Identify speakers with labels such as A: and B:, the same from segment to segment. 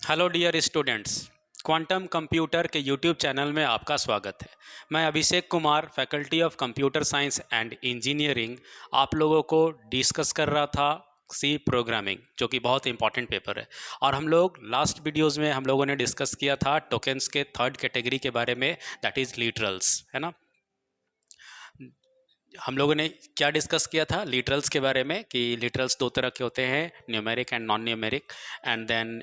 A: Hello dear students, quantum computer के YouTube channel में आपका स्वागत है। मैं Abhishek Kumar, faculty of computer science and engineering, आप लोगों को डिस्कस कर रहा था सी प्रोग्रामिंग, जो कि बहुत इंपॉर्टेंट पेपर है। और हम लोग लास्ट वीडियोस में हम लोगों ने डिस्कस किया था टोकन्स के थर्ड कैटेगरी के बारे में, दैट इज़ लिटरल्स, है ना। हम लोगों ने क्या डिस्कस किया था लिटरल्स के बारे में, कि लिटरल्स दो तरह के होते हैं, numeric and non numeric. And then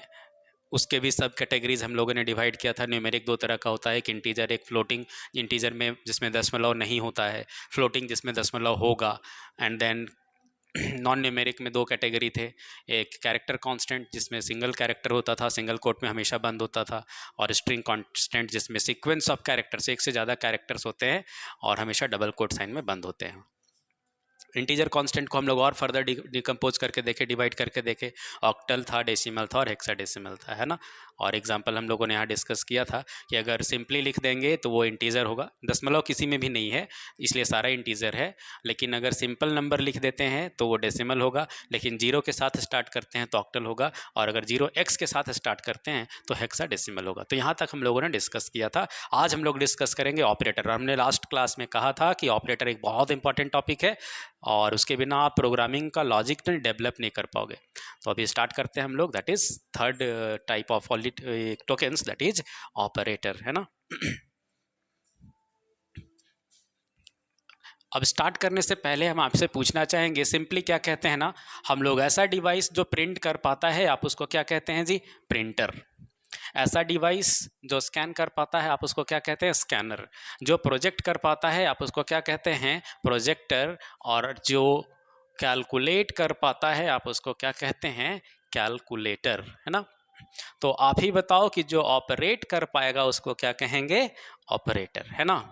A: उसके भी सब कैटेगरीज हम लोगों ने डिवाइड किया था। न्यूमेरिक दो तरह का होता है, एक इंटीजर, एक फ्लोटिंग। इंटीजर में जिसमें दशमलव नहीं होता है, फ्लोटिंग जिसमें दशमलव होगा। एंड देन नॉन न्यूमेरिक में दो कैटेगरी थे, एक कैरेक्टर कांस्टेंट जिसमें सिंगल कैरेक्टर होता था, सिंगल कोट में हमेशा बंद होता था, और स्ट्रिंग कांस्टेंट जिसमें सीक्वेंस ऑफ कैरेक्टर्स, एक से ज़्यादा कैरेक्टर्स होते हैं और हमेशा डबल कोट साइन में बंद होते हैं। इंटीजर कांस्टेंट को हम लोग और फर्दर डिकम्पोज करके देखे, डिवाइड करके देखे। ऑक्टल था, डेसिमल था और हेक्साडेसिमल था, है ना। और एग्जांपल हम लोगों ने यहाँ डिस्कस किया था कि अगर सिंपली लिख देंगे तो वो इंटीजर होगा, दशमलव किसी में भी नहीं है इसलिए सारा इंटीजर है। लेकिन अगर सिंपल नंबर लिख देते हैं तो वो डेसिमल होगा, लेकिन जीरो के साथ स्टार्ट करते हैं तो ऑक्टल होगा, और अगर जीरो एक्स के साथ स्टार्ट करते हैं तो हेक्साडेसिमल होगा। तो यहाँ तक हम लोगों ने डिस्कस किया था। आज हम लोग डिस्कस करेंगे ऑपरेटर। हमने लास्ट क्लास में कहा था कि ऑपरेटर एक बहुत इंपॉर्टेंट टॉपिक है और उसके बिना आप प्रोग्रामिंग का लॉजिक डेवलप नहीं कर पाओगे। तो अभी स्टार्ट करते हैं हम लोग, that is third type of tokens, that is operator, है ना। अब स्टार्ट करने से पहले हम आपसे पूछना चाहेंगे, सिंपली क्या कहते हैं ना हम लोग, ऐसा डिवाइस जो प्रिंट कर पाता है आप उसको क्या कहते हैं जी, प्रिंटर। ऐसा डिवाइस जो स्कैन कर पाता है आप उसको क्या कहते हैं, स्कैनर। जो प्रोजेक्ट कर पाता है आप उसको क्या कहते हैं, प्रोजेक्टर। और जो कैलकुलेट कर पाता है आप उसको क्या कहते हैं, कैलकुलेटर, है ना। तो आप ही बताओ कि जो ऑपरेट कर पाएगा उसको क्या कहेंगे, ऑपरेटर, है ना।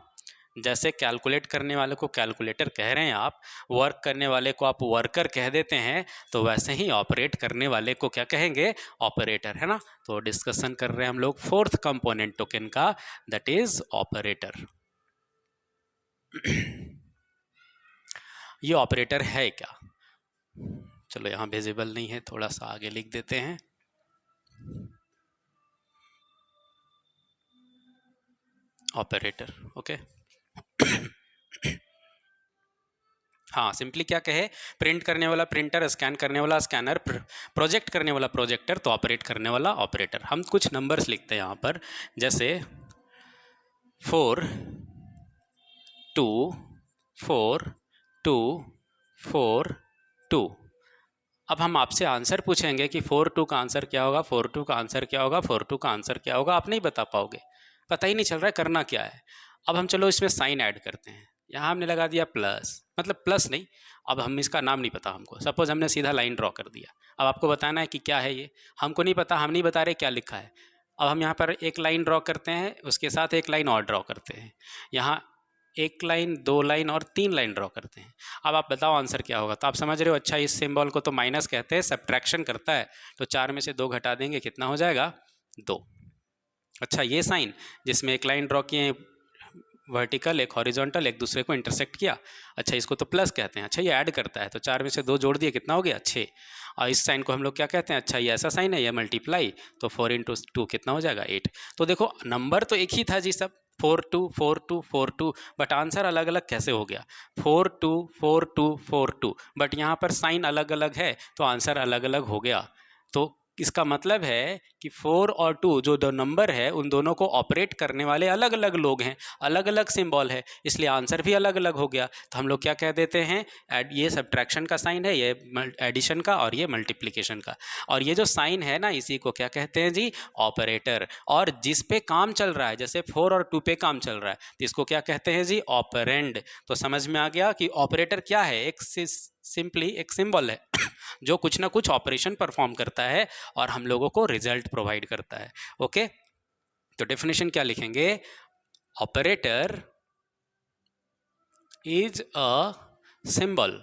A: जैसे कैलकुलेट करने वाले को कैलकुलेटर कह रहे हैं आप, वर्क करने वाले को आप वर्कर कह देते हैं, तो वैसे ही ऑपरेट करने वाले को क्या कहेंगे, ऑपरेटर, है ना। तो डिस्कशन कर रहे हैं हम लोग फोर्थ कंपोनेंट टोकन का, दैट इज ऑपरेटर। ये ऑपरेटर है क्या, चलो यहाँ विजिबल नहीं है, थोड़ा सा आगे लिख देते हैं। Operator, okay. हाँ, सिंपली क्या कहे, प्रिंट करने वाला प्रिंटर, स्कैन करने वाला स्कैनर, प्रोजेक्ट करने वाला प्रोजेक्टर, तो ऑपरेट करने वाला ऑपरेटर। हम कुछ नंबर्स लिखते हैं यहाँ पर, जैसे 4 2 4 2 4 2। अब हम आपसे आंसर पूछेंगे कि 4 2 का आंसर क्या होगा, 4 2 का आंसर क्या होगा, 4 2 का आंसर क्या होगा, आप नहीं बता पाओगे, पता ही नहीं चल रहा है करना क्या है। अब हम चलो इसमें साइन ऐड करते हैं, यहाँ हमने लगा दिया प्लस, मतलब प्लस नहीं, अब हम इसका नाम नहीं पता हमको, सपोज हमने सीधा लाइन ड्रॉ कर दिया। अब आपको बताना है कि क्या है ये, हमको नहीं पता, हम नहीं बता रहे क्या लिखा है। अब हम यहाँ पर एक लाइन ड्रॉ करते हैं, उसके साथ एक लाइन और ड्रॉ करते हैं, यहाँ एक लाइन, दो लाइन और तीन लाइन ड्रॉ करते हैं। अब आप बताओ आंसर क्या होगा। तो आप समझ रहे हो, अच्छा इस सिंबल को तो माइनस कहते हैं, सब्ट्रैक्शन करता है, तो 4 में से 2 घटा देंगे, कितना हो जाएगा, 2। अच्छा ये साइन जिसमें एक लाइन ड्रॉ किए, वर्टिकल एक हॉरिजॉन्टल, एक दूसरे को इंटरसेक्ट किया, अच्छा इसको तो प्लस कहते हैं। अच्छा ये ऐड करता है, तो 4 में से 2 जोड़ दिए, कितना हो गया, 6। और इस साइन को हम लोग क्या कहते हैं, अच्छा ये ऐसा साइन है, ये मल्टीप्लाई, तो 4 इंटू 2 कितना हो जाएगा, 8। तो देखो नंबर तो एक ही था जी सब, 4 2 4 2 4 2, बट आंसर अलग अलग कैसे हो गया, 4 2 4 2 4 2, बट यहाँ पर साइन अलग अलग है तो आंसर अलग अलग हो गया। तो इसका मतलब है कि 4 और 2 जो दो नंबर है उन दोनों को ऑपरेट करने वाले अलग अलग लोग हैं, अलग अलग सिंबल है, इसलिए आंसर भी अलग अलग हो गया। तो हम लोग क्या कह देते हैं, ये सब्ट्रैक्शन का साइन है, ये एडिशन का, और ये मल्टीप्लिकेशन का, और ये जो साइन है ना इसी को क्या कहते हैं जी, ऑपरेटर। और जिस पे काम चल रहा है, जैसे 4 और 2 पे काम चल रहा है, तो इसको क्या कहते हैं जी, ऑपरेंड। तो समझ में आ गया कि ऑपरेटर क्या है, एक सिंपली एक सिंबल है जो कुछ ना कुछ ऑपरेशन परफॉर्म करता है और हम लोगों को रिजल्ट प्रोवाइड करता है। ओके, तो डेफिनेशन क्या लिखेंगे, ऑपरेटर इज अ सिंबल।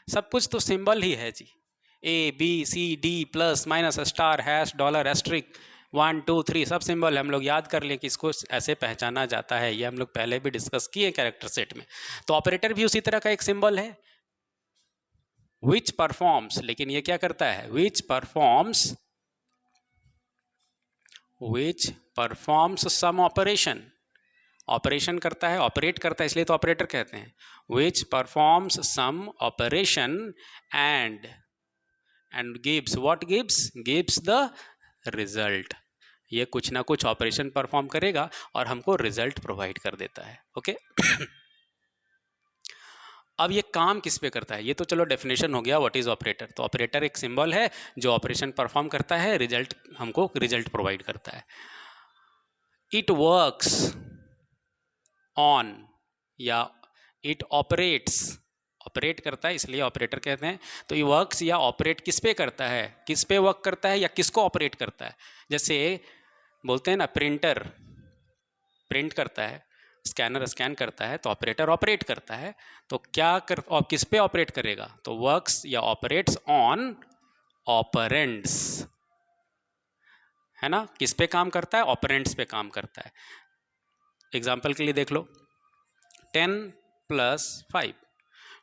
A: सब कुछ तो सिंबल ही है जी, ABCD plus minus star hash dollar asterisk 1 2 3 सब सिंबल हम लोग याद कर लें कि इसको ऐसे पहचाना जाता है, ये हम लोग पहले भी डिस्कस किए कैरेक्टर सेट में। तो ऑपरेटर भी उसी तरह का एक सिंबल है, विच परफॉर्म्स, लेकिन ये क्या करता है, which performs which performs some operation, operation करता है, ऑपरेट करता है, इसलिए तो ऑपरेटर कहते हैं। Which performs some operation and gives, what gives, gives the result. ये कुछ ना कुछ ऑपरेशन परफॉर्म करेगा और हमको रिजल्ट प्रोवाइड कर देता है। ओके अब ये काम किस पे करता है, ये तो चलो डेफिनेशन हो गया व्हाट इज ऑपरेटर। तो ऑपरेटर एक सिंबल है जो ऑपरेशन परफॉर्म करता है, रिजल्ट हमको रिजल्ट प्रोवाइड करता है। इट वर्क्स ऑन या इट ऑपरेट्स, ऑपरेट करता है इसलिए ऑपरेटर कहते हैं। तो ये वर्क्स या ऑपरेट किस पे करता है, किस पे वर्क करता है या किसको ऑपरेट करता है। जैसे बोलते हैं ना प्रिंटर प्रिंट करता है, स्कैनर स्कैन करता है, तो ऑपरेटर ऑपरेट करता है। तो क्या कर और किस पे ऑपरेट करेगा, तो वर्क्स या ऑपरेट्स ऑन ऑपरेंड्स, है ना। किस पे काम करता है, ऑपरेंड्स पे काम करता है। एग्जाम्पल के लिए देख लो 10 + 5,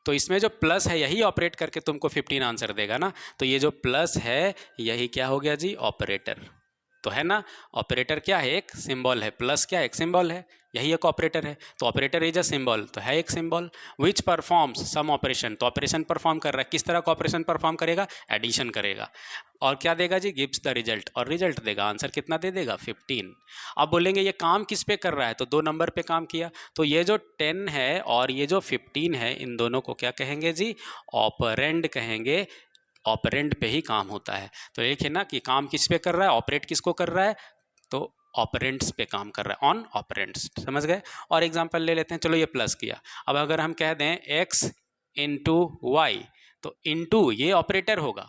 A: तो इसमें जो प्लस है यही ऑपरेट करके तुमको 15 आंसर देगा ना। तो ये जो प्लस है यही क्या हो गया जी, ऑपरेटर। तो है ना, ऑपरेटर क्या है, एक सिंबल है, प्लस क्या है, एक सिंबल है, यही एक ऑपरेटर है। तो ऑपरेटर इज अ सिंबल, तो है एक symbol. Which performs some operation, तो ऑपरेशन परफॉर्म कर रहा है, किस तरह का ऑपरेशन परफॉर्म करेगा, एडिशन करेगा। और क्या देगा जी, गिव्स द रिजल्ट, और रिजल्ट देगा, आंसर कितना दे देगा, 15। अब बोलेंगे ये काम किस पे कर रहा है, तो 2 नंबर पे काम किया। तो ये जो 10 है और ये जो 15 है, इन दोनों को क्या कहेंगे जी, ऑपरेंड कहेंगे। ऑपरेंड पे ही काम होता है। तो एक है ना कि काम किस पे कर रहा है, ऑपरेट किसको कर रहा है, तो ऑपरेंट्स पे काम कर रहा है, ऑन ऑपरेंट्स, समझ गए। और एग्जांपल ले लेते हैं, चलो ये प्लस किया। अब अगर हम कह दें x इंटू वाई, तो इंटू ये ऑपरेटर होगा,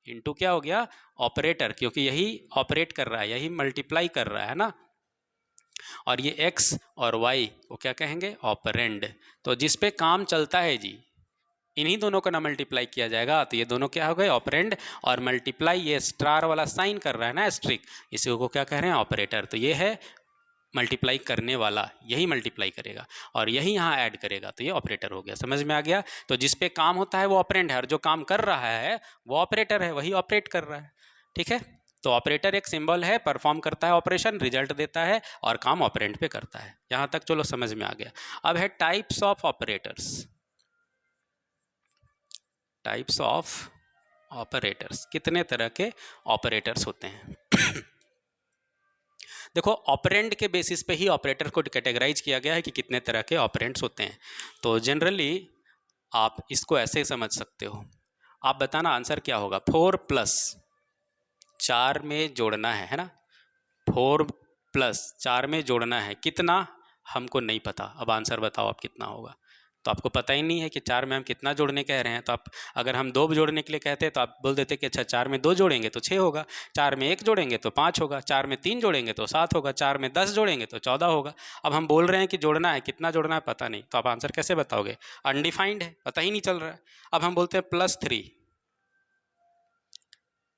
A: इंटू क्या हो गया, ऑपरेटर, क्योंकि यही ऑपरेट कर रहा है, यही मल्टीप्लाई कर रहा है ना। और ये x और y को क्या कहेंगे, ऑपरेंड। तो जिस पे काम चलता है जी, इन्हीं दोनों का ना मल्टीप्लाई किया जाएगा। तो ये दोनों क्या हो गए, ऑपरेंड। और मल्टीप्लाई ये स्टार वाला साइन कर रहा है ना, एस्ट्रिक, इसी को क्या कह रहे हैं, ऑपरेटर। तो ये है मल्टीप्लाई करने वाला, यही मल्टीप्लाई करेगा और यही यहाँ ऐड करेगा, तो ये ऑपरेटर हो गया। समझ में आ गया। तो जिस पे काम होता है वो ऑपरेंड है, और जो काम कर रहा है वो ऑपरेटर है, वही ऑपरेट कर रहा है। ठीक है, तो ऑपरेटर एक सिंबल है, परफॉर्म करता है ऑपरेशन, रिजल्ट देता है और काम ऑपरेंड पे करता है। यहाँ तक चलो समझ में आ गया। अब है types of operators, types of operators, कितने तरह के ऑपरेटर्स होते हैं। देखो ऑपरेंड के बेसिस पे ही ऑपरेटर को कैटेगराइज किया गया है कि कितने तरह के ऑपरेंड्स होते हैं। तो जनरली आप इसको ऐसे समझ सकते हो, आप बताना आंसर क्या होगा। 4 + 4 में जोड़ना है ना, 4 + 4 में जोड़ना है, कितना हमको नहीं पता। अब आंसर बताओ आप कितना होगा। तो आपको पता ही नहीं है कि 4 में हम कितना जोड़ने कह रहे हैं। तो आप अगर हम 2 जोड़ने के लिए कहते हैं तो आप बोल देते कि अच्छा 4 में 2 जोड़ेंगे तो 6 होगा, 4 में 1 जोड़ेंगे तो 5 होगा, 4 में 3 जोड़ेंगे तो 7 होगा, 4 में 10 जोड़ेंगे तो 14 होगा। अब हम बोल रहे हैं कि जोड़ना है, कितना जोड़ना है पता नहीं, तो आप आंसर कैसे बताओगे, अनडिफाइंड है, पता ही नहीं चल रहा है। अब हम बोलते हैं +3,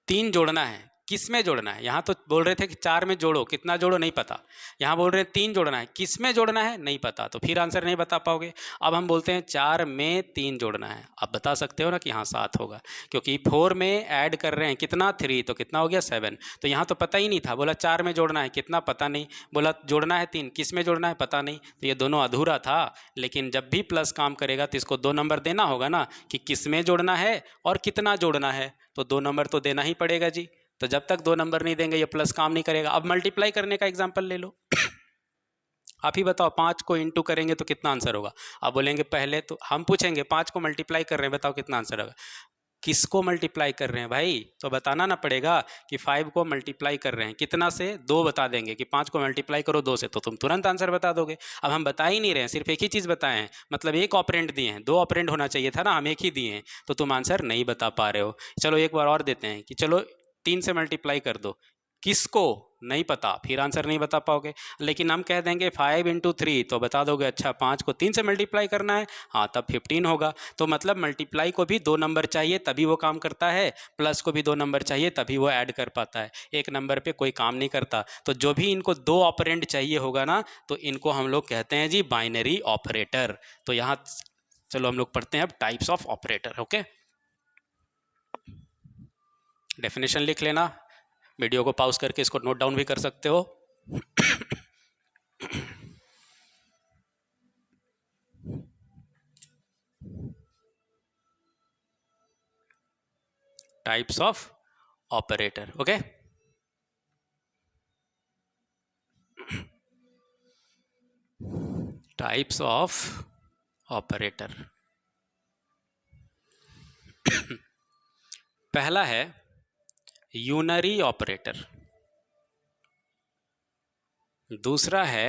A: 3 जोड़ना है, किस में जोड़ना है। यहाँ तो बोल रहे थे कि 4 में जोड़ो, कितना जोड़ो नहीं पता। यहाँ बोल रहे हैं 3 जोड़ना है, किस में जोड़ना है नहीं पता, तो फिर आंसर नहीं बता पाओगे। अब हम बोलते हैं 4 में 3 जोड़ना है, आप बता सकते हो ना कि हाँ 7 होगा, क्योंकि 4 में ऐड कर रहे हैं कितना, 3, तो कितना हो गया 7। तो यहाँ तो पता ही नहीं था, बोला 4 में जोड़ना है, कितना पता नहीं, बोला जोड़ना है 3, किस में जोड़ना है पता नहीं। तो ये दोनों अधूरा था। लेकिन जब भी प्लस काम करेगा तो इसको 2 नंबर देना होगा ना, कि किस में जोड़ना है और कितना जोड़ना है, तो 2 नंबर तो देना ही पड़ेगा जी। तो जब तक 2 नंबर नहीं देंगे ये प्लस काम नहीं करेगा। अब मल्टीप्लाई करने का एग्जांपल ले लो। आप ही बताओ 5 को इंटू करेंगे तो कितना आंसर होगा। आप बोलेंगे पहले तो हम पूछेंगे 5 को मल्टीप्लाई कर रहे हैं, बताओ कितना आंसर होगा। किसको मल्टीप्लाई कर रहे हैं भाई, तो बताना ना पड़ेगा कि 5 को मल्टीप्लाई कर रहे हैं कितना से, 2 बता देंगे कि 5 को मल्टीप्लाई करो 2 से, तो तुम तुरंत आंसर बता दोगे। अब हम बता ही नहीं रहे हैं, सिर्फ एक ही चीज़ बताए हैं, मतलब एक ऑपरेंड दिए हैं, 2 ऑपरेंड होना चाहिए था ना, हम एक ही दिए हैं, तो तुम आंसर नहीं बता पा रहे हो। चलो एक बार और देते हैं कि चलो 3 से मल्टीप्लाई कर दो, किसको नहीं पता, फिर आंसर नहीं बता पाओगे। लेकिन हम कह देंगे 5 × 3, तो बता दोगे अच्छा 5 को 3 से मल्टीप्लाई करना है, हाँ तब 15 होगा। तो मतलब मल्टीप्लाई को भी 2 नंबर चाहिए तभी वो काम करता है, प्लस को भी 2 नंबर चाहिए तभी वो ऐड कर पाता है, एक नंबर पे कोई काम नहीं करता। तो जो भी इनको 2 ऑपरेंड चाहिए होगा ना, तो इनको हम लोग कहते हैं जी बाइनरी ऑपरेटर। तो यहाँ चलो हम लोग पढ़ते हैं अब types of operator. Okay, definition लिख लेना, वीडियो को पॉज करके इसको नोट डाउन भी कर सकते हो। Types of operator, okay. Types of operator. पहला है यूनरी ऑपरेटर, दूसरा है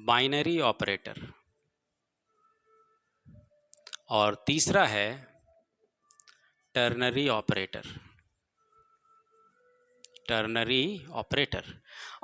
A: बाइनरी ऑपरेटर और तीसरा है टर्नरी ऑपरेटर। Ternary operator.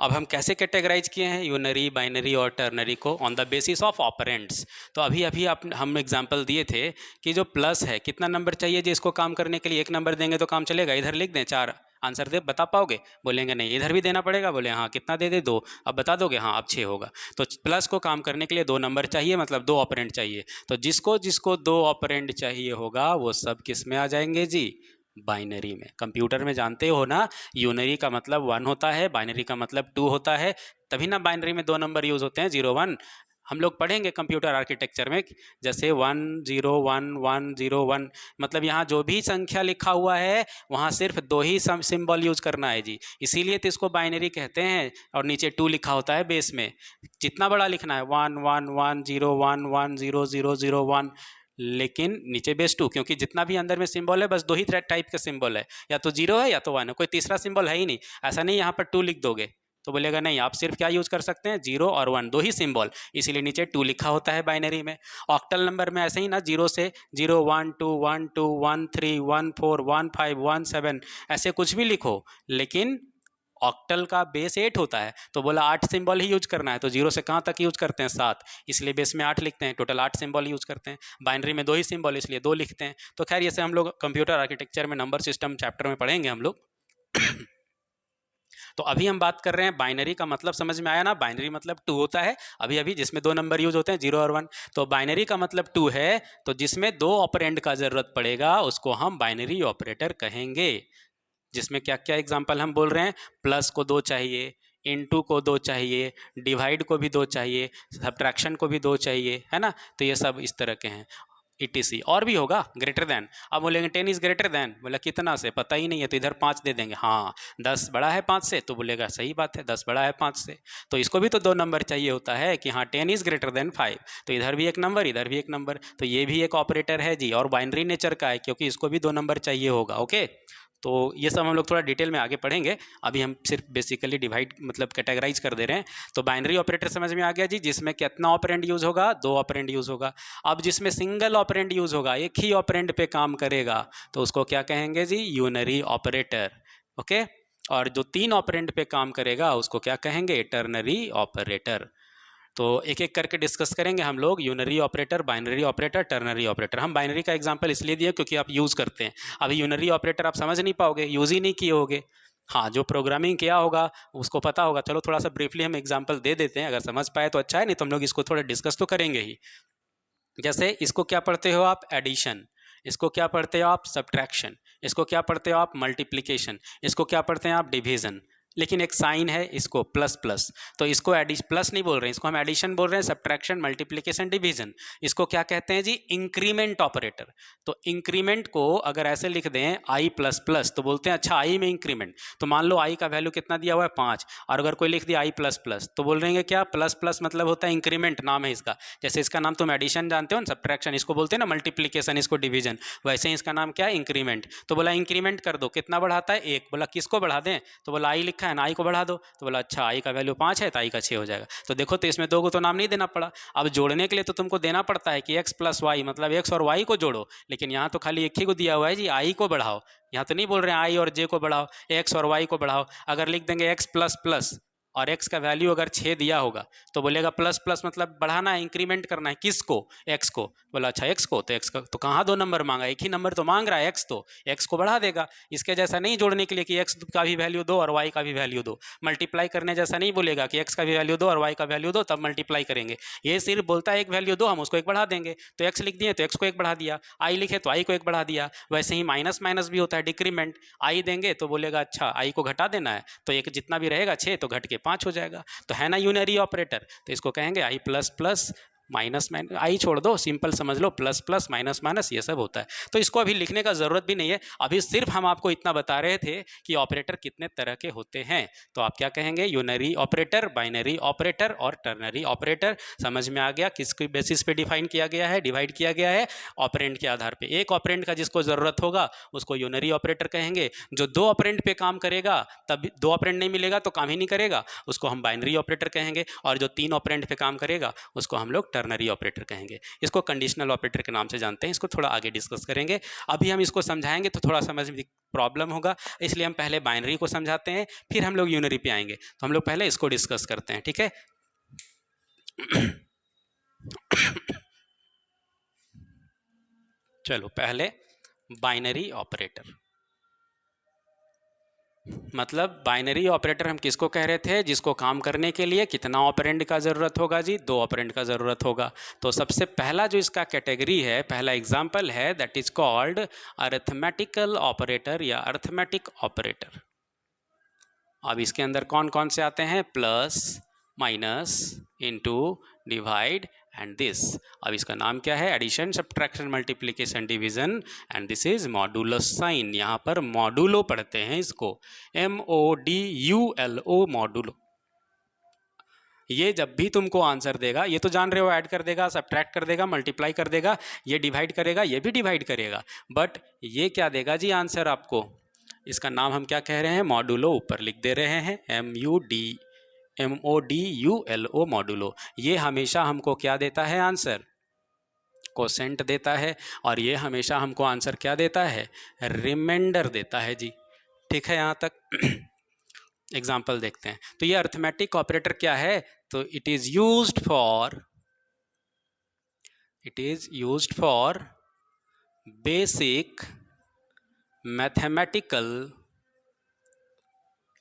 A: अब हम कैसे कैटेगराइज किए हैं यूनरी, बाइनरी और टर्नरी को? On the basis of operands. तो अभी अभी हम एग्जांपल दिए थे कि जो प्लस है, कितना नंबर चाहिए जी इसको काम करने के लिए? एक नंबर देंगे तो काम चलेगा? इधर लिख दें 4, आंसर दे बता पाओगे? बोलेंगे नहीं। इधर भी देना पड़ेगा? बोले हाँ। कितना दे दे? 2। अब बता दोगे? हाँ। अब 6 होगा। तो प्लस को काम करने के लिए 2 नंबर चाहिए, मतलब 2 ऑपरेंड चाहिए। तो जिसको जिसको 2 ऑपरेंड चाहिए होगा वो सब किस में आ जाएंगे जी? बाइनरी में। कंप्यूटर में जानते हो ना, यूनरी का मतलब 1 होता है, बाइनरी का मतलब 2 होता है, तभी ना बाइनरी में 2 नंबर यूज होते हैं, 0 1। हम लोग पढ़ेंगे कंप्यूटर आर्किटेक्चर में, जैसे 1 0 1 1 0 1, मतलब यहाँ जो भी संख्या लिखा हुआ है वहाँ सिर्फ 2 ही सिंबल यूज करना है जी, इसीलिए तो इसको बाइनरी कहते हैं। और नीचे 2 लिखा होता है बेस में। जितना बड़ा लिखना है 1 1 1 0 1 1 0 0 0 1, लेकिन नीचे बेस 2, क्योंकि जितना भी अंदर में सिंबल है बस 2 ही टाइप के सिंबल है, या तो 0 है या तो 1 है, कोई तीसरा सिंबल है ही नहीं। ऐसा नहीं यहाँ पर 2 लिख दोगे तो बोलेगा नहीं, आप सिर्फ क्या यूज कर सकते हैं? 0 और 1, 2 ही सिंबल, इसीलिए नीचे 2 लिखा होता है बाइनरी में। ऑक्टल नंबर में ऐसे ही ना, 0 से 0 1 2 1 2 1 3 1 4 1 5 1 7 ऐसे कुछ भी लिखो, लेकिन ऑक्टल का बेस 8 होता है, तो बोला 8 सिंबल ही यूज करना है। तो 0 से कहाँ तक यूज करते हैं? 7, इसलिए बेस में 8 लिखते हैं। टोटल 8 सिंबल यूज करते हैं। बाइनरी में 2 ही सिंबल, इसलिए 2 लिखते हैं। तो खैर ये से हम लोग कंप्यूटर आर्किटेक्चर में नंबर सिस्टम चैप्टर में पढ़ेंगे हम लोग। तो अभी हम बात कर रहे हैं बाइनरी का मतलब समझ में आया ना? बाइनरी मतलब 2 होता है, अभी अभी जिसमें 2 नंबर यूज होते हैं, 0 और 1। तो बाइनरी का मतलब 2 है, तो जिसमें 2 ऑपरेंड का जरूरत पड़ेगा उसको हम बाइनरी ऑपरेटर कहेंगे। जिसमें क्या क्या एग्जाम्पल हम बोल रहे हैं? प्लस को 2 चाहिए, इनटू को 2 चाहिए, डिवाइड को भी 2 चाहिए, सब्ट्रैक्शन को भी 2 चाहिए, है ना? तो ये सब इस तरह के हैं। ETC और भी होगा, ग्रेटर देन। अब बोलेंगे 10 इज ग्रेटर देन, बोला कितना से? पता ही नहीं है, तो इधर 5 दे देंगे। हाँ, 10 बड़ा है 5 से, तो बोलेगा सही बात है, 10 बड़ा है 5 से। तो इसको भी तो 2 नंबर चाहिए होता है कि हाँ 10 इज ग्रेटर देन 5, तो इधर भी एक नंबर, इधर भी एक नंबर, तो ये भी एक ऑपरेटर है जी, और बाइनरी नेचर का है क्योंकि इसको भी 2 नंबर चाहिए होगा। ओके, तो ये सब हम लोग थोड़ा डिटेल में आगे पढ़ेंगे, अभी हम सिर्फ बेसिकली डिवाइड मतलब कैटेगराइज कर दे रहे हैं। तो बाइनरी ऑपरेटर समझ में आ गया जी, जिसमें कितना ऑपरेंड यूज होगा? 2 ऑपरेंड यूज होगा। अब जिसमें सिंगल ऑपरेंड यूज होगा, एक ही ऑपरेंड पे काम करेगा, तो उसको क्या कहेंगे जी? Unary operator. ओके, और जो 3 ऑपरेंड पे काम करेगा उसको क्या कहेंगे? Ternary operator. तो एक एक करके डिस्कस करेंगे हम लोग, unary operator, binary operator, ternary operator. हम बाइनरी का एग्जांपल इसलिए दिए क्योंकि आप यूज़ करते हैं। अभी यूनरी ऑपरेटर आप समझ नहीं पाओगे, यूज़ ही नहीं किए होगे। हाँ, जो प्रोग्रामिंग किया होगा उसको पता होगा। चलो थोड़ा सा ब्रीफली हम एग्जांपल दे देते हैं, अगर समझ पाए तो अच्छा है, नहीं तो हम लोग इसको थोड़ा डिस्कस तो करेंगे ही। जैसे इसको क्या पढ़ते हो आप? एडिशन। इसको क्या पढ़ते हो आप? सब्ट्रैक्शन। इसको क्या पढ़ते हो आप? मल्टीप्लिकेशन। इसको क्या पढ़ते हैं आप? डिवीजन। लेकिन एक साइन है इसको प्लस प्लस, तो इसको प्लस नहीं बोल रहे हैं, इसको हम एडिशन बोल रहे हैं। सब्ट्रैक्शन, मल्टीप्लिकेशन, डिवीजन, इसको क्या कहते हैं जी? Increment operator. तो इंक्रीमेंट को अगर ऐसे लिख दें आई प्लस प्लस, तो बोलते हैं अच्छा आई में इंक्रीमेंट। तो मान लो आई का वैल्यू कितना दिया हुआ है? 5, और अगर कोई लिख दिया आई प्लस प्लस, तो बोल रहे हैं क्या? प्लस प्लस मतलब होता है इंक्रीमेंट, नाम है इसका। जैसे इसका नाम तुम एडिशन जानते हो ना, सब्ट्रैक्शन इसको बोलते हैं ना, मल्टीप्लिकेशन इसको डिवीजन, वैसे ही इसका नाम क्या है? इंक्रीमेंट। तो बोला इंक्रीमेंट कर दो, कितना बढ़ाता है? 1। बोला किसको बढ़ा दें? तो बोला आई लिखा है ना, आई को बढ़ा दो। तो बोला अच्छा आई का वैल्यू 5 है तो आई का 6 हो जाएगा। तो देखो, तो इसमें 2 को तो नाम नहीं देना पड़ा। अब जोड़ने के लिए तो तुमको देना पड़ता है कि x प्लस वाई, मतलब x और y को जोड़ो, लेकिन यहाँ तो खाली एक ही को दिया हुआ है जी, आई को बढ़ाओ। यहाँ तो नहीं बोल रहे हैं आई और जे को बढ़ाओ, x और y को बढ़ाओ। अगर लिख देंगे x प्लस प्लस, और x का वैल्यू अगर 6 दिया होगा तो बोलेगा प्लस प्लस मतलब बढ़ाना है, इंक्रीमेंट करना है। किसको? x को। बोला अच्छा x को, तो x का तो कहाँ 2 नंबर मांगा, एक ही नंबर तो मांग रहा है x, तो x को बढ़ा देगा। इसके जैसा नहीं जोड़ने के लिए कि x का भी वैल्यू दो और y का भी वैल्यू दो। मल्टीप्लाई करने जैसा नहीं बोलेगा कि x का भी वैल्यू दो और y का वैल्यू दो तब मल्टीप्लाई करेंगे। ये सिर्फ बोलता है एक वैल्यू दो, हम उसको एक बढ़ा देंगे। तो x लिख दिए तो x को एक बढ़ा दिया, i लिखे तो i को एक बढ़ा दिया। वैसे ही माइनस माइनस भी होता है, डिक्रीमेंट। i देंगे तो बोलेगा अच्छा i को घटा देना है, तो एक जितना भी रहेगा 6 तो घट के 5 हो जाएगा। तो है ना यूनरी ऑपरेटर, तो इसको कहेंगे i plus plus minus minus, I छोड़ दो, सिंपल समझ लो, प्लस प्लस माइनस माइनस ये सब होता है। तो इसको अभी लिखने का ज़रूरत भी नहीं है, अभी सिर्फ हम आपको इतना बता रहे थे कि ऑपरेटर कितने तरह के होते हैं। तो आप क्या कहेंगे? यूनरी ऑपरेटर, बाइनरी ऑपरेटर और टर्नरी ऑपरेटर। समझ में आ गया किसके बेसिस पे डिफाइन किया गया है, डिवाइड किया गया है? ऑपरेंड के आधार पे। एक ऑपरेंड का जिसको ज़रूरत होगा उसको यूनरी ऑपरेटर कहेंगे। जो 2 ऑपरेंड पे काम करेगा, तब 2 ऑपरेंड नहीं मिलेगा तो काम ही नहीं करेगा, उसको हम बाइनरी ऑपरेटर कहेंगे। और जो 3 ऑपरेंड पे काम करेगा उसको हम लोग टर्नरी ऑपरेटर कहेंगे। इसको कंडीशनल ऑपरेटर के नाम से जानते हैं, इसको थोड़ा आगे डिस्कस करेंगे। अभी हम इसको समझाएंगे तो थोड़ा समझ में प्रॉब्लम होगा, इसलिए हम पहले बाइनरी को समझाते हैं, फिर हम लोग यूनरी पे आएंगे। तो हम लोग पहले इसको डिस्कस करते हैं, ठीक है? चलो पहले बाइनरी ऑपरेटर। मतलब बाइनरी ऑपरेटर हम किसको कह रहे थे? जिसको काम करने के लिए कितना ऑपरेंड का ज़रूरत होगा जी? 2 ऑपरेंड का ज़रूरत होगा। तो सबसे पहला जो इसका कैटेगरी है, पहला एग्जाम्पल है, that is called arithmetical operator या अरिथमेटिक ऑपरेटर। अब इसके अंदर कौन कौन से आते हैं? Plus, minus, into, divide and this. अब इसका नाम क्या है? Addition, subtraction, multiplication, division and this is modulus sign. यहाँ पर मॉडुलो पढ़ते हैं इसको, MODULO, मॉडुलो। ये जब भी तुमको आंसर देगा, ये तो जान रहे हो, ऐड कर देगा, सब्ट्रैक्ट कर देगा, मल्टीप्लाई कर देगा, ये डिवाइड करेगा, ये भी डिवाइड करेगा, बट ये क्या देगा जी आंसर आपको? इसका नाम हम क्या कह रहे हैं? मॉडुलो। ऊपर लिख दे रहे हैं MODULO, मॉडुलो। ये हमेशा हमको क्या देता है आंसर? कोसेंट देता है। और ये हमेशा हमको आंसर क्या देता है? रिमाइंडर देता है जी। ठीक है यहाँ तक? एग्जाम्पल देखते हैं। तो ये अरिथमेटिक ऑपरेटर क्या है? तो it is used for basic mathematical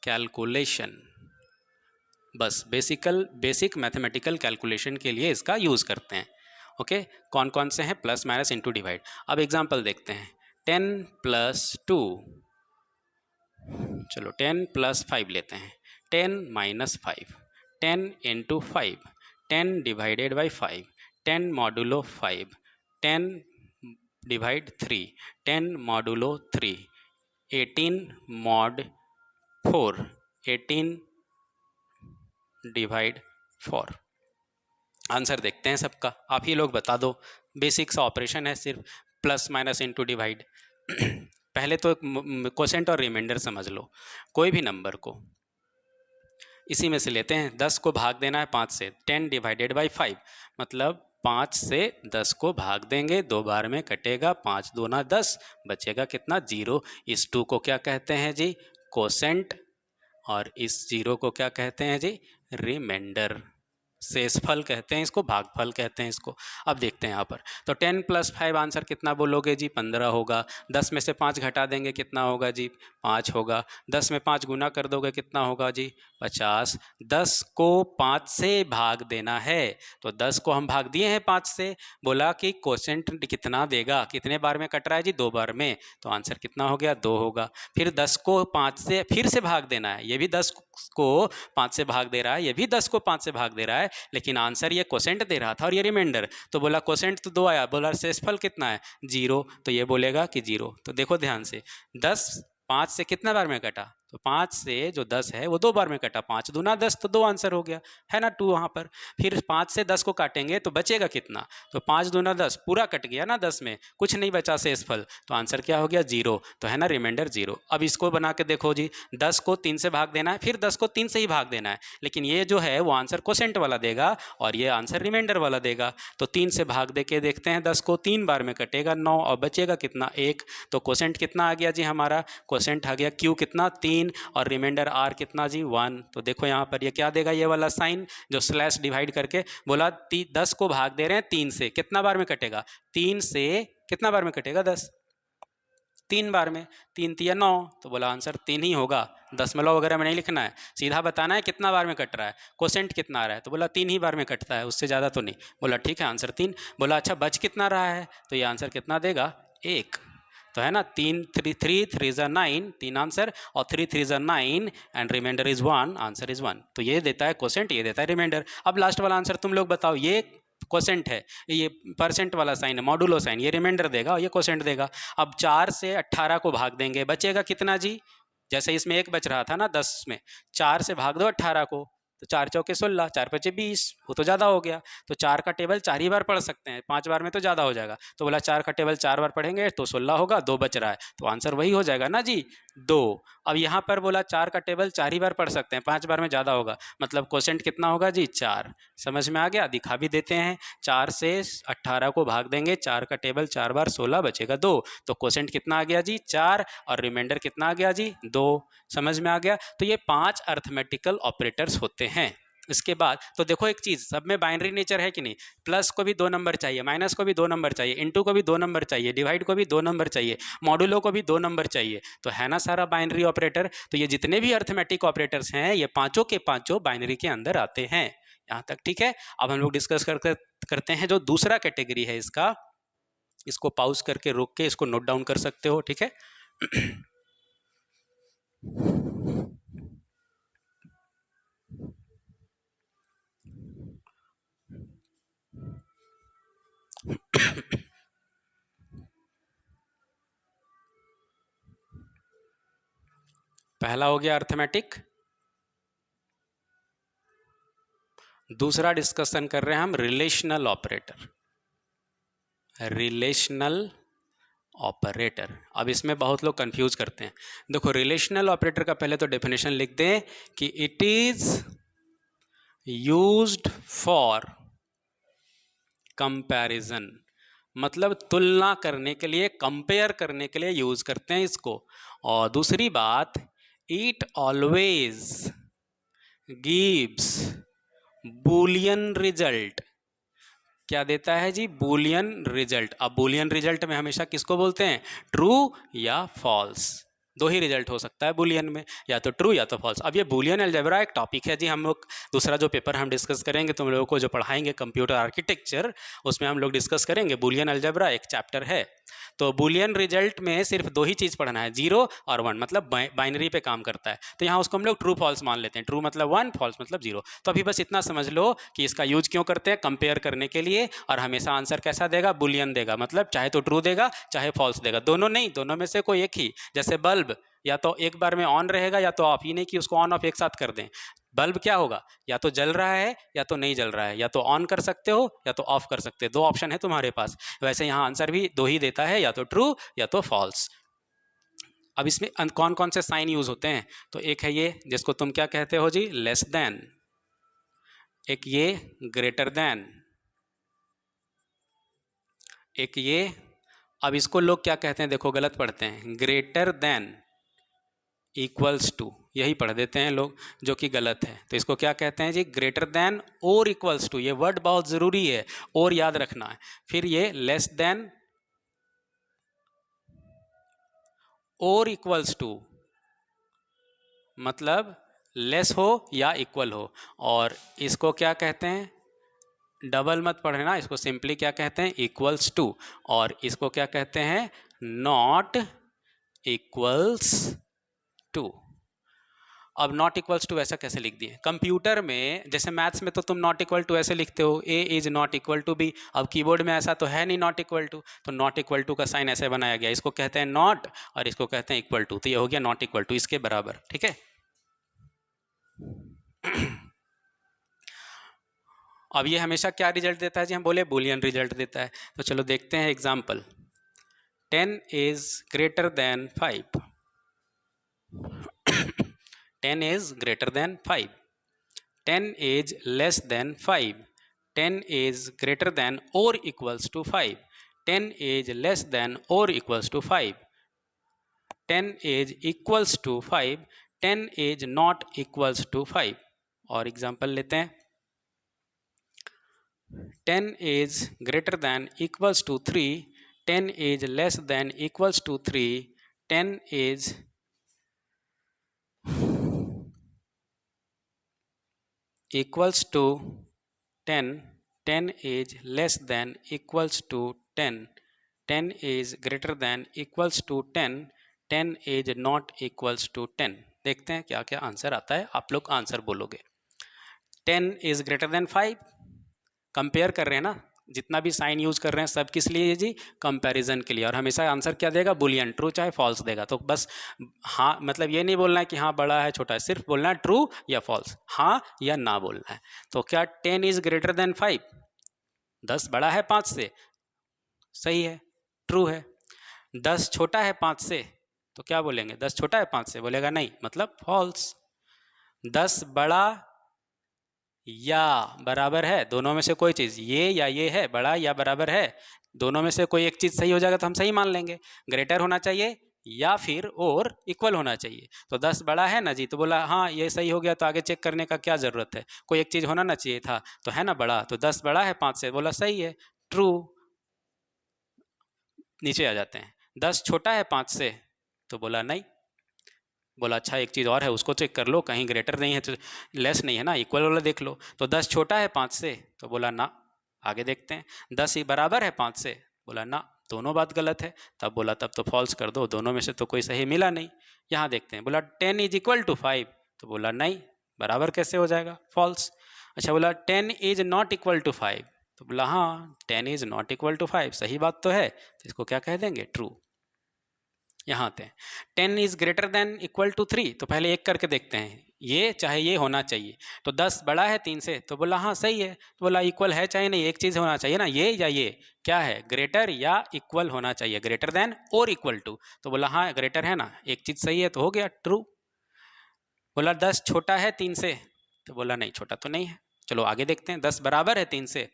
A: calculation. बस बेसिक मैथमेटिकल कैलकुलेशन के लिए इसका यूज़ करते हैं। ओके, कौन कौन से हैं? Plus, minus, into, divide. अब एग्जाम्पल देखते हैं। 10 + 2, चलो 10 + 5 लेते हैं। 10 - 5, 10 × 5, 10 / 5, 10 modulo 5, 10 / 3, 10 modulo 3, 18 mod 4, 18 / 4। आंसर देखते हैं सबका, आप ही लोग बता दो। बेसिक सा ऑपरेशन है, सिर्फ प्लस, माइनस, इंटू, डिवाइड। पहले तो कोसेंट और रिमाइंडर समझ लो। कोई भी नंबर को इसी में से लेते हैं, 10 को भाग देना है 5 से, 10 / 5, मतलब 5 से 10 को भाग देंगे, 2 बार में कटेगा, 5 दूना 10, बचेगा कितना? 0। इस 2 को क्या कहते हैं जी? कोसेंट। और इस 0 को क्या कहते हैं जी? रिमाइंडर। शेषफल कहते हैं इसको, भागफल कहते हैं इसको। अब देखते हैं यहाँ पर, तो 10 + 5 आंसर कितना बोलोगे जी? 15 होगा। 10 में से 5 घटा देंगे, कितना होगा जी? 5 होगा। 10 में 5 गुना कर दोगे, कितना होगा जी? 50। 10 को 5 से भाग देना है, तो 10 को हम भाग दिए हैं 5 से। बोला कि कोसेंट कितना देगा? कितने बार में कट रहा है जी? 2 बार में, तो आंसर कितना हो गया? 2 होगा। फिर 10 को 5 से फिर से भाग देना है, ये भी 10 को 5 से भाग दे रहा है, ये भी 10 को 5 से भाग दे रहा है, लेकिन आंसर ये कोसेंट दे रहा था और ये रिमाइंडर। तो बोला कोसेंट तो 2 आया, बोला शेषफल कितना है? 0, तो ये बोलेगा कि 0। तो देखो ध्यान से, 10 5 से कितना बार में कटा? तो 5 से जो 10 है वो 2 बार में कटा, 5 दूना 10, तो 2 आंसर हो गया, है ना? 2 वहाँ पर। फिर 5 से 10 को काटेंगे तो बचेगा कितना? तो 5 दूना 10, पूरा कट गया ना 10 में, कुछ नहीं बचा शेषफल, तो आंसर क्या हो गया? 0। तो है ना रिमाइंडर 0। अब इसको बना के देखो जी, 10 को 3 से भाग देना है, फिर 10 को 3 से ही भाग देना है, लेकिन ये जो है वो आंसर कोसेंट वाला देगा और ये आंसर रिमाइंडर वाला देगा। तो 3 से भाग दे के देखते हैं, 10 को 3 बार में कटेगा 9, और बचेगा कितना? 1। तो कोसेंट कितना आ गया जी हमारा? कोसेंट आ गया Q कितना? 3। 3 और रिमाइंडर r कितना जी 1। तो देखो यहाँ पर ये क्या देगा, ये वाला साइन जो स्लैश डिवाइड करके बोला 10 को भाग दे रहे हैं 3 से, कितना बार में कटेगा, 3 से कितना बार में कटेगा 10, 3 बार में, 3 तिया 9, तो बोला आंसर 3 ही होगा। दशमलव वगैरह में नहीं लिखना है, सीधा बताना है कितना बार में कट रहा है, कोसेंट कितना आ रहा है, तो बोला 3 ही बार में कटता है, उससे ज़्यादा तो नहीं। बोला ठीक है आंसर 3। बोला अच्छा बच कितना रहा है, तो ये आंसर कितना देगा 1, तो है ना 3 3 ज़ा 9, 3 आंसर, और 3 ज़ा 9 and remainder is 1, answer is 1। तो ये देता है कोसेंट, ये देता है रिमाइंडर। अब लास्ट वाला आंसर तुम लोग बताओ, ये कोसेंट है, ये परसेंट वाला साइन है, मॉडुलो साइन, ये रिमाइंडर देगा और ये कोसेंट देगा। अब 4 से 18 को भाग देंगे, बचेगा कितना जी, जैसे इसमें 1 बच रहा था ना 10 में, 4 से भाग दो 18 को, तो 4 चौके 16, 4 पचे 20, वो तो ज़्यादा हो गया। तो 4 का टेबल 4 ही बार पढ़ सकते हैं, 5 बार में तो ज़्यादा हो जाएगा। तो बोला 4 का टेबल 4 बार पढ़ेंगे तो 16 होगा, 2 बच रहा है, तो आंसर वही हो जाएगा ना जी 2। अब यहाँ पर बोला 4 का टेबल 4 ही बार पढ़ सकते हैं, 5 बार में ज़्यादा होगा, मतलब कोसेंट कितना होगा जी 4। समझ में आ गया, दिखा भी देते हैं, 4 से 18 को भाग देंगे, 4 का टेबल 4 बार 16, बचेगा 2, तो कोसेंट कितना आ गया जी 4, और रिमाइंडर कितना आ गया जी 2। समझ में आ गया। तो ये 5 अर्थमेटिकल ऑपरेटर्स होते हैं। इसके बाद तो देखो एक चीज़, सब में बाइनरी नेचर है कि नहीं, प्लस को भी 2 नंबर चाहिए, माइनस को भी 2 नंबर चाहिए, इनटू को भी 2 नंबर चाहिए, डिवाइड को भी 2 नंबर चाहिए, मॉडुलो को भी 2 नंबर चाहिए, तो है ना सारा बाइनरी ऑपरेटर। तो ये जितने भी अर्थमेटिक ऑपरेटर्स हैं ये पांचों के पांचों बाइनरी के अंदर आते हैं, यहाँ तक ठीक है। अब हम लोग डिस्कस करते हैं जो दूसरा कैटेगरी है इसका, इसको पॉज करके रोक के इसको नोट डाउन कर सकते हो, ठीक है। पहला हो गया अर्थमेटिक, दूसरा डिस्कशन कर रहे हैं हम रिलेशनल ऑपरेटर, रिलेशनल ऑपरेटर। अब इसमें बहुत लोग कंफ्यूज करते हैं। देखो रिलेशनल ऑपरेटर का पहले तो डेफिनेशन लिख दें कि it is used for comparison, मतलब तुलना करने के लिए, कंपेयर करने के लिए यूज करते हैं इसको। और दूसरी बात, it always gives Boolean result, क्या देता है जी बूलियन रिजल्ट। अब बूलियन रिजल्ट में हमेशा किसको बोलते हैं, ट्रू या फॉल्स, 2 ही रिजल्ट हो सकता है बूलियन में, या तो ट्रू या तो फॉल्स। अब ये बूलियन अलजेब्रा एक टॉपिक है जी, हम लोग दूसरा जो पेपर हम डिस्कस करेंगे तुम लोगों को जो पढ़ाएंगे कंप्यूटर आर्किटेक्चर, उसमें हम लोग डिस्कस करेंगे बूलियन अलजेब्रा, एक चैप्टर है। तो बूलियन रिजल्ट में सिर्फ 2 ही चीज़ पढ़ना है, 0 और 1, मतलब बाइनरी पे काम करता है। तो यहाँ उसको हम लोग ट्रू फॉल्स मान लेते हैं, ट्रू मतलब 1, फॉल्स मतलब 0। तो अभी बस इतना समझ लो कि इसका यूज क्यों करते हैं, कंपेयर करने के लिए, और हमेशा आंसर कैसा देगा, बूलियन देगा, मतलब चाहे तो ट्रू देगा चाहे फॉल्स देगा, दोनों नहीं, दोनों में से कोई एक ही। जैसे बल्ब या तो एक बार में ऑन रहेगा या तो ऑफ, ही नहीं कि उसको ऑन ऑफ एक साथ कर दें। बल्ब क्या होगा, या तो जल रहा है या तो नहीं जल रहा है, या तो ऑन कर सकते हो या तो ऑफ कर सकते हो, 2 ऑप्शन है तुम्हारे पास। वैसे यहाँ आंसर भी 2 ही देता है, या तो ट्रू या तो फॉल्स। अब इसमें कौन कौन से साइन यूज होते हैं, तो एक है ये जिसको तुम क्या कहते हो जी लेस देन, एक ये ग्रेटर देन, एक ये, अब इसको लोग क्या कहते हैं, देखो गलत पढ़ते हैं, ग्रेटर देन इक्वल्स टू, यही पढ़ देते हैं लोग, जो कि गलत है। तो इसको क्या कहते हैं जी, ग्रेटर देन और इक्वल्स टू, ये वर्ड बहुत ज़रूरी है और याद रखना है। फिर ये लेस देन और इक्वल्स टू, मतलब लेस हो या इक्वल हो। और इसको क्या कहते हैं, डबल मत पढ़ना, इसको सिंपली क्या कहते हैं, इक्वल्स टू। और इसको क्या कहते हैं, नॉट इक्वल्स टू। अब नॉट इक्वल्स टू ऐसा कैसे लिख दिए, कंप्यूटर में जैसे मैथ्स में तो तुम नॉट इक्वल टू ऐसे लिखते हो, A is not equal to B. अब कीबोर्ड में ऐसा तो है नहीं नॉट इक्वल टू, तो नॉट इक्वल टू का साइन ऐसे बनाया गया, इसको कहते हैं नॉट और इसको कहते हैं इक्वल टू, तो ये हो गया नॉट इक्वल टू, इसके बराबर, ठीक है। अब ये हमेशा क्या रिजल्ट देता है जी, हम बोले बूलियन रिजल्ट देता है। तो चलो देखते हैं example, 10 is greater then 5, 10 is greater than 5, 10 is less than 5, 10 is greater than or equals to 5, 10 is less than or equals to 5, 10 is equals to 5, 10 is not equals to 5। और example लेते हैं, 10 is greater than equals to 3, 10 is less than equals to 3, 10 is equals to 10, 10 is less than equals to 10, 10 is greater than equals to 10, 10 is not equals to 10। देखते हैं क्या क्या answer आता है, आप लोग आंसर बोलोगे। 10 is greater than 5, कंपेयर कर रहे हैं ना, जितना भी साइन यूज कर रहे हैं सब किस लिए जी, कंपैरिजन के लिए। और हमेशा आंसर क्या देगा, बुलियन, ट्रू चाहे फॉल्स देगा। तो बस हाँ, मतलब ये नहीं बोलना है कि हाँ बड़ा है छोटा है, सिर्फ बोलना है ट्रू या फॉल्स, हाँ या ना बोलना है। तो क्या 10 इज ग्रेटर देन 5, 10 बड़ा है 5 से, सही है, ट्रू है। 10 छोटा है 5 से, तो क्या बोलेंगे, 10 छोटा है 5 से, बोलेगा नहीं, मतलब फॉल्स। 10 बड़ा या बराबर है, दोनों में से कोई चीज़, ये या ये है, बड़ा या बराबर है, दोनों में से कोई एक चीज़ सही हो जाएगा तो हम सही मान लेंगे। ग्रेटर होना चाहिए या फिर और इक्वल होना चाहिए। तो 10 बड़ा है ना जी, तो बोला हाँ ये सही हो गया, तो आगे चेक करने का क्या ज़रूरत है, कोई एक चीज़ होना ना चाहिए था, तो है ना बड़ा, तो 10 बड़ा है 5 से, बोला सही है, ट्रू। नीचे आ जाते हैं, 10 छोटा है 5 से, तो बोला नहीं, बोला अच्छा एक चीज़ और है, उसको चेक कर लो, कहीं ग्रेटर नहीं है तो लेस नहीं है ना, इक्वल वाला देख लो। तो 10 छोटा है 5 से, तो बोला ना। आगे देखते हैं, 10 ही बराबर है 5 से, बोला ना, दोनों बात गलत है। तब बोला तब तो फॉल्स कर दो, दोनों में से तो कोई सही मिला नहीं। यहाँ देखते हैं, बोला 10 इज इक्वल टू 5, तो बोला नहीं, बराबर कैसे हो जाएगा, फॉल्स। अच्छा बोला 10 इज नॉट इक्वल टू 5, तो बोला हाँ 10 इज नॉट इक्वल टू 5, सही बात तो है, तो इसको क्या कह देंगे, ट्रू। यहाँ आते हैं, 10 is greater than equal to 3, तो पहले एक करके देखते हैं, ये चाहे ये होना चाहिए। तो 10 बड़ा है 3 से, तो बोला हाँ सही है, तो बोला इक्वल है चाहे नहीं, एक चीज़ होना चाहिए ना, ये या ये, क्या है, ग्रेटर या इक्वल होना चाहिए, ग्रेटर देन और इक्वल टू, तो बोला हाँ ग्रेटर है ना, एक चीज़ सही है, तो हो गया ट्रू। बोला 10 छोटा है 3 से, तो बोला नहीं छोटा तो नहीं है। चलो आगे देखते हैं, 10 बराबर है 3 से,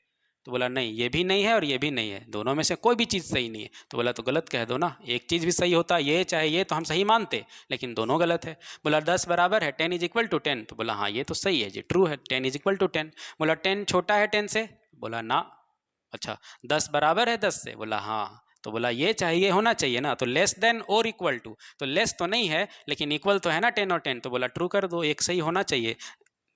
A: तो बोला नहीं ये भी नहीं है और ये भी नहीं है, दोनों में से कोई भी चीज़ सही नहीं है। तो बोला तो गलत कह दो ना, एक चीज़ भी सही होता, ये चाहे ये, तो हम सही मानते, लेकिन दोनों गलत है। बोला 10 बराबर है 10 इज इक्वल टू 10, तो बोला हाँ ये तो सही है जी, ट्रू है, 10 इज इक्वल टू 10। बोला 10 छोटा है 10 से, बोला ना। अच्छा 10 बराबर है 10 से, बोला हाँ, तो बोला ये चाहिए होना चाहिए ना, तो लेस देन और इक्वल टू, तो लेस तो नहीं है लेकिन इक्वल तो है ना 10 और 10, तो बोला ट्रू कर दो, एक सही होना चाहिए,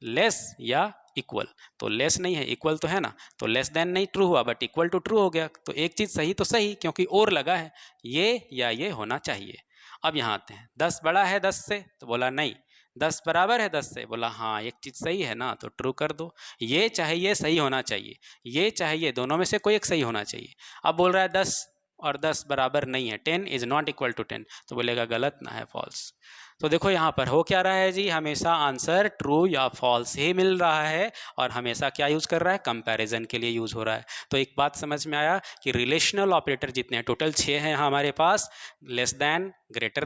A: लेस या इक्वल, तो लेस नहीं है, इक्वल तो है ना, तो लेस देन नहीं ट्रू हुआ, बट इक्वल टू ट्रू हो गया, तो एक चीज़ सही तो सही, क्योंकि और लगा है, ये या ये होना चाहिए। अब यहाँ आते हैं, 10 बड़ा है 10 से, तो बोला नहीं, 10 बराबर है 10 से, बोला हाँ एक चीज़ सही है ना, तो ट्रू कर दो, ये चाहे ये सही होना चाहिए, ये चाहे ये, दोनों में से कोई एक सही होना चाहिए। अब बोल रहा है 10 और 10 बराबर नहीं है, 10 इज नॉट इक्वल टू 10, तो बोलेगा गलत ना है, फॉल्स। तो देखो यहाँ पर हो क्या रहा है जी, हमेशा आंसर ट्रू या फॉल्स ही मिल रहा है, और हमेशा क्या यूज़ कर रहा है, कंपैरिजन के लिए यूज़ हो रहा है। तो एक बात समझ में आया कि रिलेशनल ऑपरेटर जितने हैं, टोटल 6 हैं हमारे पास, लेस दैन, ग्रेटर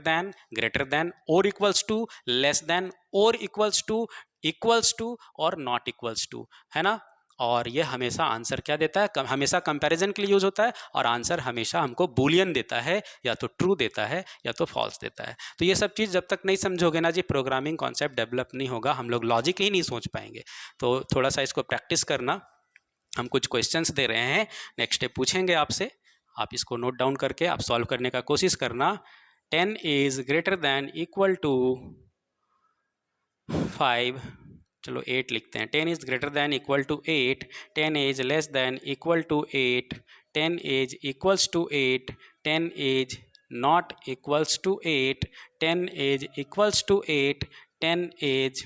A: दैन और इक्वल्स टू, लेस दैन और इक्वल्स टू और नॉट इक्वल्स टू, है ना। और ये हमेशा आंसर क्या देता है, हमेशा कंपैरिजन के लिए यूज़ होता है, और आंसर हमेशा हमको बूलियन देता है, या तो ट्रू देता है या तो फॉल्स देता है। तो ये सब चीज़ जब तक नहीं समझोगे ना जी, प्रोग्रामिंग कॉन्सेप्ट डेवलप नहीं होगा, हम लोग लॉजिक ही नहीं सोच पाएंगे। तो थोड़ा सा इसको प्रैक्टिस करना। हम कुछ क्वेश्चंस दे रहे हैं, नेक्स्ट स्टेप पूछेंगे आपसे, आप इसको नोट डाउन करके आप सॉल्व करने का कोशिश करना। 10 is greater than equal to 5, चलो 8 लिखते हैं, 10 is greater than equal to 8, 10 is less than equal to 8, 10 is equals to 8, 10 is not equals to 8, 10 is equals to 8, 10 is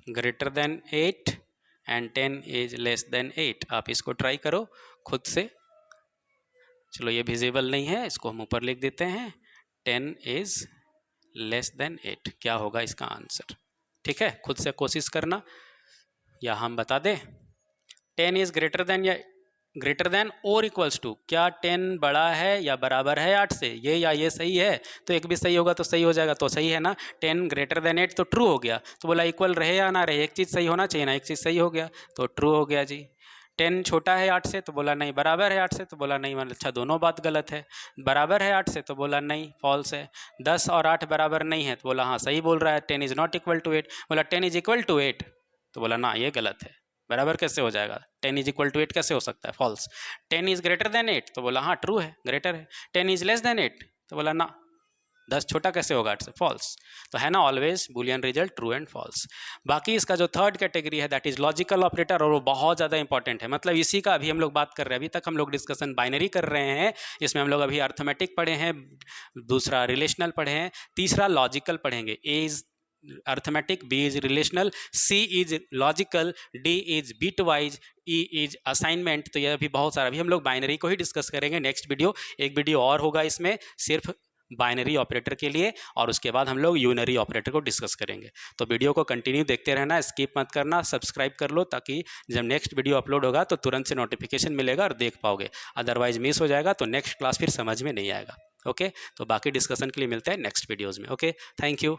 A: greater than 8 and 10 is less than 8। आप इसको try करो खुद से। चलो ये विजिबल नहीं है, इसको हम ऊपर लिख देते हैं, 10 इज लेस देन 8, क्या होगा इसका आंसर, ठीक है, खुद से कोशिश करना, या हम बता दें। 10 इज ग्रेटर देन और इक्वल्स टू, क्या 10 बड़ा है या बराबर है 8 से, ये या ये सही है, तो एक भी सही होगा तो सही हो जाएगा, तो सही है ना, 10 ग्रेटर देन 8 तो ट्रू हो गया। तो बोला इक्वल रहे या ना रहे, एक चीज़ सही होना चाहिए ना, एक चीज़ सही हो गया, तो ट्रू हो गया जी। 10 छोटा है 8 से, तो बोला नहीं। बराबर है 8 से, तो बोला नहीं। मतलब अच्छा, दोनों बात गलत है। बराबर है 8 से, तो बोला नहीं, फॉल्स है। 10 और 8 बराबर नहीं है, तो बोला हाँ सही बोल रहा है, 10 इज नॉट इक्वल टू 8। बोला 10 इज इक्वल टू 8, तो बोला ना ये गलत है, बराबर कैसे हो जाएगा, 10 इज इक्वल टू 8 कैसे हो सकता है, फॉल्स। 10 इज ग्रेटर देन 8, तो बोला हाँ ट्रू है, ग्रेटर है। 10 इज लेस देन 8, तो बोला ना 10 छोटा कैसे होगा 8 से, फॉल्स। तो है ना always Boolean result true and false. बाकी इसका जो थर्ड कैटेगरी है दैट इज लॉजिकल ऑपरेटर, और वो बहुत ज़्यादा इंपॉर्टेंट है। मतलब इसी का अभी हम लोग बात कर रहे हैं, अभी तक हम लोग डिस्कशन बाइनरी कर रहे हैं, इसमें हम लोग अभी अर्थमेटिक पढ़े हैं, दूसरा रिलेशनल पढ़े हैं, तीसरा लॉजिकल पढ़ेंगे। A is arithmetic, B is relational, C is logical, D is bitwise, E is assignment. तो ये अभी बहुत सारा, अभी हम लोग बाइनरी को ही डिस्कस करेंगे। नेक्स्ट वीडियो, एक वीडियो और होगा इसमें सिर्फ बाइनरी ऑपरेटर के लिए, और उसके बाद हम लोग यूनरी ऑपरेटर को डिस्कस करेंगे। तो वीडियो को कंटिन्यू देखते रहना, स्किप मत करना, सब्सक्राइब कर लो, ताकि जब नेक्स्ट वीडियो अपलोड होगा तो तुरंत से नोटिफिकेशन मिलेगा और देख पाओगे। अदरवाइज मिस हो जाएगा तो नेक्स्ट क्लास फिर समझ में नहीं आएगा। ओके, तो बाकी डिस्कशन के लिए मिलते हैं नेक्स्ट वीडियोज़ में। Okay, thank you.